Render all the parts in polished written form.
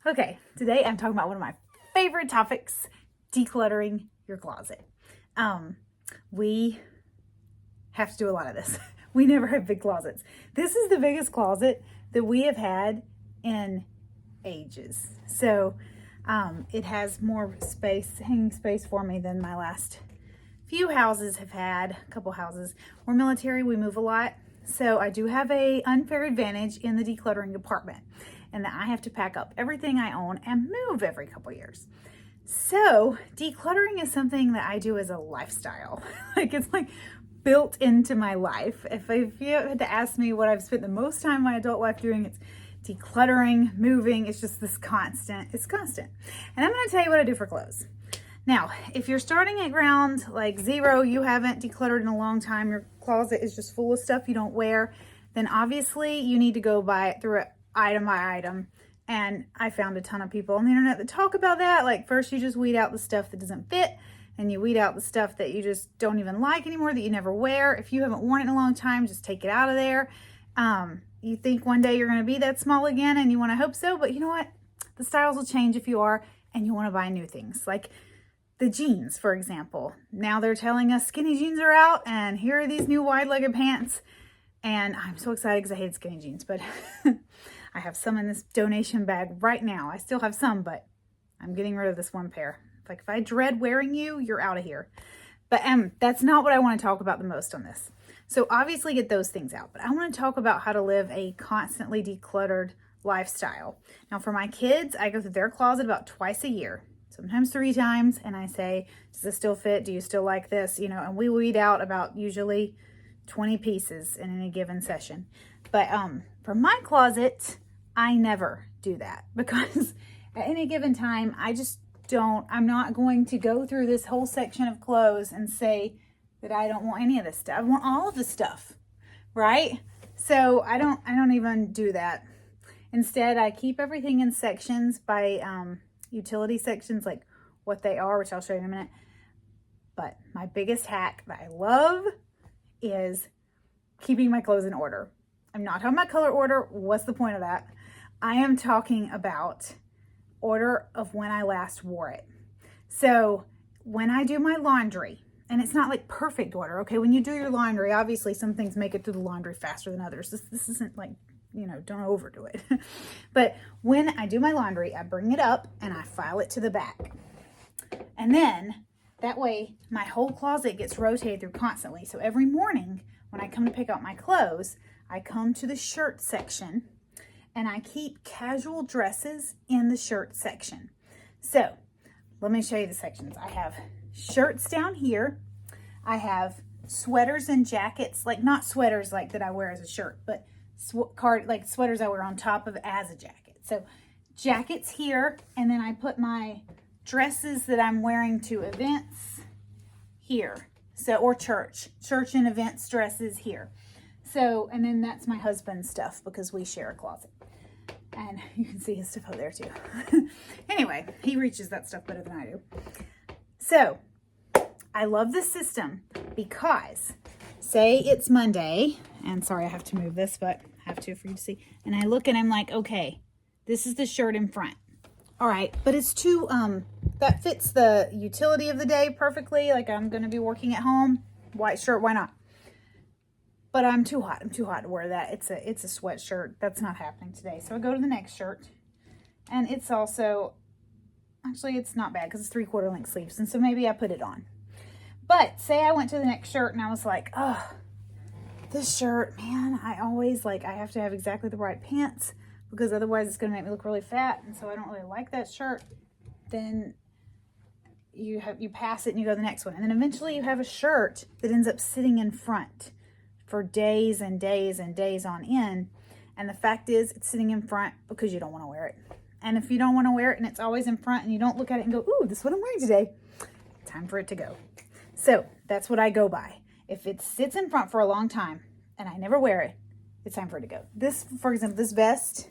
Okay, today I'm talking about one of my favorite topics, decluttering your closet. We have to do a lot of this. We never have big closets. This is the biggest closet that we have had in ages. So it has more space, hanging space for me than my last few houses have had. A couple houses. We're military, we move a lot. So I do have a unfair advantage in the decluttering department, and that I have to pack up everything I own and move every couple years. So decluttering is something that I do as a lifestyle. It's like built into my life. If you had to ask me what I've spent the most time in my adult life doing, it's decluttering, moving. It's just this constant. It's constant. And I'm going to tell you what I do for clothes. Now, if you're starting at ground like zero, you haven't decluttered in a long time, your closet is just full of stuff you don't wear, then obviously you need to go through it item by item. And I found a ton of people on the internet that talk about that. Like, first you just weed out the stuff that doesn't fit, and you weed out the stuff that you just don't even like anymore, that you never wear. If you haven't worn it in a long time, just take it out of there. You think one day you're going to be that small again, and you want to hope so, but you know what? The styles will change if you are, and you want to buy new things. Like the jeans, for example. Now they're telling us skinny jeans are out, and here are these new wide-legged pants. And I'm so excited because I hate skinny jeans, but I have some in this donation bag right now. I still have some, but I'm getting rid of this one pair. Like, if I dread wearing you, you're out of here. But that's not what I want to talk about the most on this. So obviously get those things out, but I want to talk about how to live a constantly decluttered lifestyle. Now for my kids, I go through their closet about twice a year, sometimes 3 times, and I say, does this still fit? Do you still like this? And we weed out about usually 20 pieces in any given session. But for my closet, I never do that, because at any given time, I'm not going to go through this whole section of clothes and say that I don't want any of this stuff. I want all of the stuff, right? So I don't even do that. Instead, I keep everything in sections by utility sections, like what they are, which I'll show you in a minute. But my biggest hack that I love is keeping my clothes in order. I'm not talking about color order. What's the point of that? I am talking about order of when I last wore it. So when I do my laundry, and it's not like perfect order, okay? When you do your laundry, obviously some things make it through the laundry faster than others. This isn't like, don't overdo it. But when I do my laundry, I bring it up and I file it to the back. And then that way my whole closet gets rotated through constantly. So every morning when I come to pick out my clothes, I come to the shirt section and I keep casual dresses in the shirt section. So let me show you the sections. I have shirts down here. I have sweaters and jackets, like not sweaters like that I wear as a shirt, but like sweaters I wear on top of as a jacket. So jackets here, and then I put my dresses that I'm wearing to events here. So, or church and events dresses here. So, and then that's my husband's stuff because we share a closet. And you can see his stuff out there too. Anyway, he reaches that stuff better than I do. So, I love this system because, say it's Monday, and sorry I have to move this, but I have to for you to see. And I look and I'm like, okay, this is the shirt in front. All right, but it's too, that fits the utility of the day perfectly. Like, I'm going to be working at home. White shirt, why not? But I'm too hot to wear that. It's a sweatshirt. That's not happening today. So I go to the next shirt, and it's also, actually it's not bad because it's 3/4 length sleeves. And so maybe I put it on. But say I went to the next shirt and I was like, oh, this shirt, man, I have to have exactly the right pants because otherwise it's going to make me look really fat. And so I don't really like that shirt. Then you pass it and you go to the next one. And then eventually you have a shirt that ends up sitting in front for days and days and days on end. And the fact is, it's sitting in front because you don't want to wear it. And if you don't want to wear it and it's always in front and you don't look at it and go, ooh, this is what I'm wearing today, time for it to go. So that's what I go by. If it sits in front for a long time and I never wear it, it's time for it to go. This, for example, this vest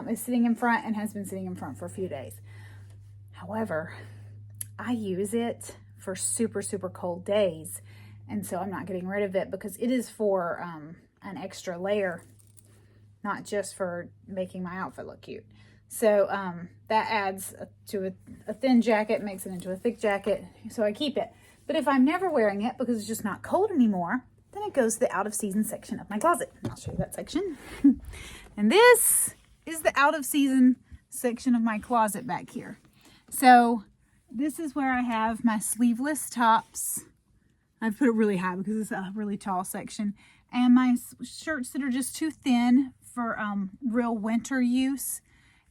is sitting in front and has been sitting in front for a few days. However, I use it for super, super cold days. And so I'm not getting rid of it because it is for an extra layer, not just for making my outfit look cute. So that adds to a thin jacket, makes it into a thick jacket. So I keep it. But if I'm never wearing it because it's just not cold anymore, then it goes to the out of season section of my closet. I'll show you that section. And this is the out of season section of my closet back here. So this is where I have my sleeveless tops. I've put it really high because it's a really tall section. And my shirts that are just too thin for real winter use.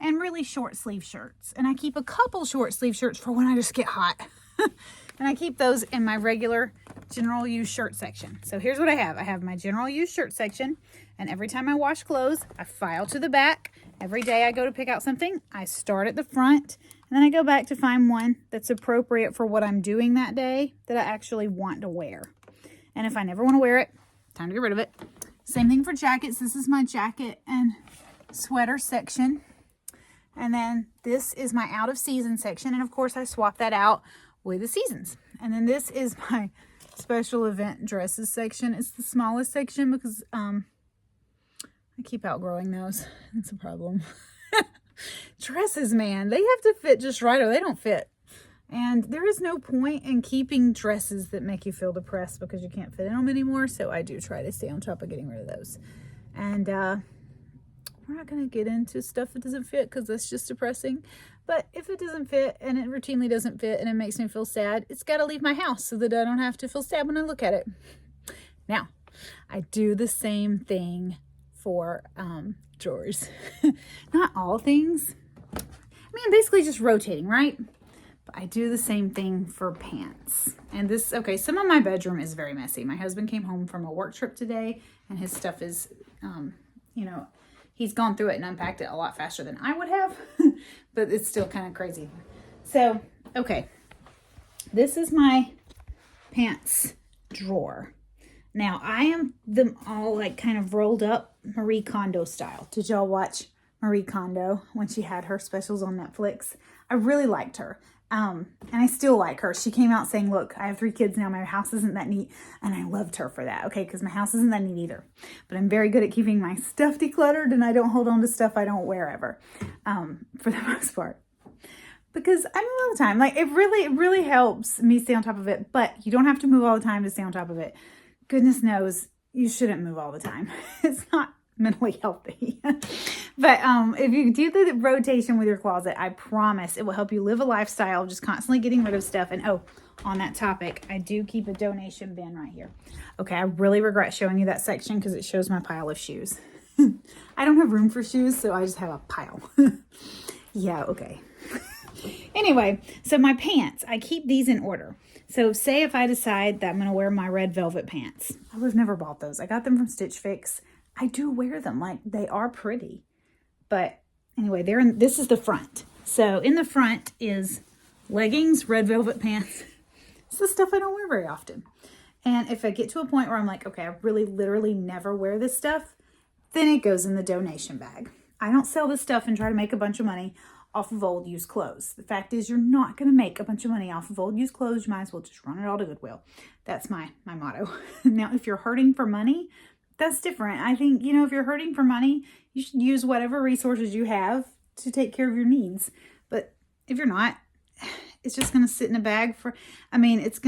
And really short sleeve shirts. And I keep a couple short sleeve shirts for when I just get hot. And I keep those in my regular general use shirt section. So here's what I have. I have my general use shirt section. And every time I wash clothes, I file to the back. Every day I go to pick out something, I start at the front. And then I go back to find one that's appropriate for what I'm doing that day that I actually want to wear. And if I never want to wear it, time to get rid of it. Same thing for jackets. This is my jacket and sweater section. And then this is my out of season section. And of course I swap that out with the seasons. And then this is my special event dresses section. It's the smallest section because I keep outgrowing those. That's a problem. Dresses, man, they have to fit just right or they don't fit. And there is no point in keeping dresses that make you feel depressed because you can't fit in them anymore. So I do try to stay on top of getting rid of those. And we're not going to get into stuff that doesn't fit because that's just depressing. But if it doesn't fit and it routinely doesn't fit and it makes me feel sad, it's got to leave my house so that I don't have to feel sad when I look at it. Now, I do the same thing for drawers. Not all things. I mean, basically just rotating, right? But I do the same thing for pants. And this, okay, some of my bedroom is very messy. My husband came home from a work trip today and his stuff is, you know, he's gone through it and unpacked it a lot faster than I would have, but it's still kind of crazy. So, okay, this is my pants drawer. Now, I am them all like kind of rolled up Marie Kondo style. Did y'all watch Marie Kondo when she had her specials on Netflix? I really liked her. And I still like her. She came out saying, look, I have 3 kids now. My house isn't that neat. And I loved her for that. Okay. Cause my house isn't that neat either, but I'm very good at keeping my stuff decluttered and I don't hold on to stuff I don't wear ever. For the most part, because I move all the time. Like it really helps me stay on top of it, but you don't have to move all the time to stay on top of it. Goodness knows you shouldn't move all the time. It's not mentally healthy. But if you do the rotation with your closet, I promise it will help you live a lifestyle of just constantly getting rid of stuff. And oh, on that topic, I do keep a donation bin right here. Okay, I really regret showing you that section because it shows my pile of shoes. I don't have room for shoes, so I just have a pile. Yeah, okay. Anyway, so my pants, I keep these in order. So say if I decide that I'm going to wear my red velvet pants. I would have never bought those. I got them from Stitch Fix. I do wear them. Like they are pretty. But anyway, this is the front. So in the front is leggings, red velvet pants. It's the stuff I don't wear very often. And if I get to a point where I'm like, okay, I really literally never wear this stuff, then it goes in the donation bag. I don't sell this stuff and try to make a bunch of money off of old used clothes. The fact is you're not going to make a bunch of money off of old used clothes. You might as well just run it all to Goodwill. That's my motto. Now, if you're hurting for money, that's different. I think, you know, if you're hurting for money, you should use whatever resources you have to take care of your needs. But if you're not, it's just going to sit in a bag for, I mean, it's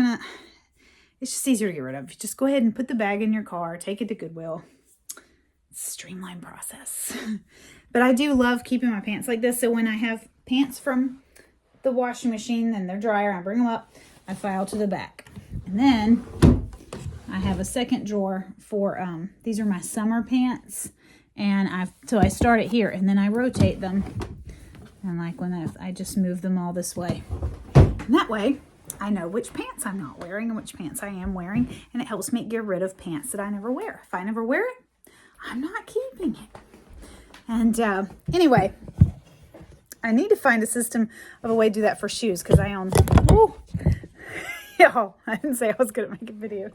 just easier to get rid of. Just go ahead and put the bag in your car, take it to Goodwill. It's a streamlined process. But I do love keeping my pants like this. So when I have pants from the washing machine and they're drier, I bring them up, I file to the back. And then I have a second drawer for, these are my summer pants. And so I start it here and then I rotate them. And like when I just move them all this way. And that way I know which pants I'm not wearing and which pants I am wearing. And it helps me get rid of pants that I never wear. If I never wear it, I'm not keeping it. And anyway, I need to find a system of a way to do that for shoes because I own, y'all, I didn't say I was good at making videos.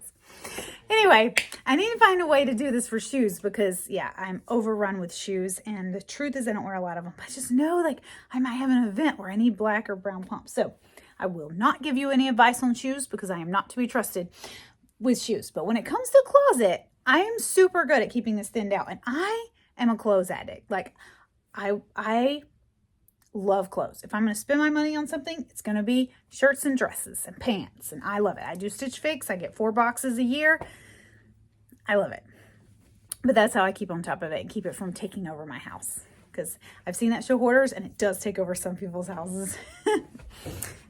Anyway, I need to find a way to do this for shoes because, yeah, I'm overrun with shoes. And the truth is I don't wear a lot of them. But I just know, like, I might have an event where I need black or brown pumps. So I will not give you any advice on shoes because I am not to be trusted with shoes. But when it comes to closet, I am super good at keeping this thinned out. And I am a clothes addict. Like, I love clothes. If I'm going to spend my money on something, it's going to be shirts and dresses and pants. And I love it. I do Stitch Fix. I get 4 boxes a year. I love it. But that's how I keep on top of it and keep it from taking over my house. Because I've seen that show Hoarders, and it does take over some people's houses.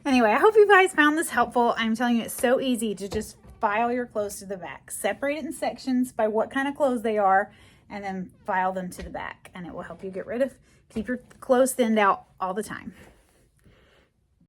Anyway, I hope you guys found this helpful. I'm telling you, it's so easy to just file your clothes to the back. Separate it in sections by what kind of clothes they are, and then file them to the back. And it will help you keep your clothes thinned out all the time.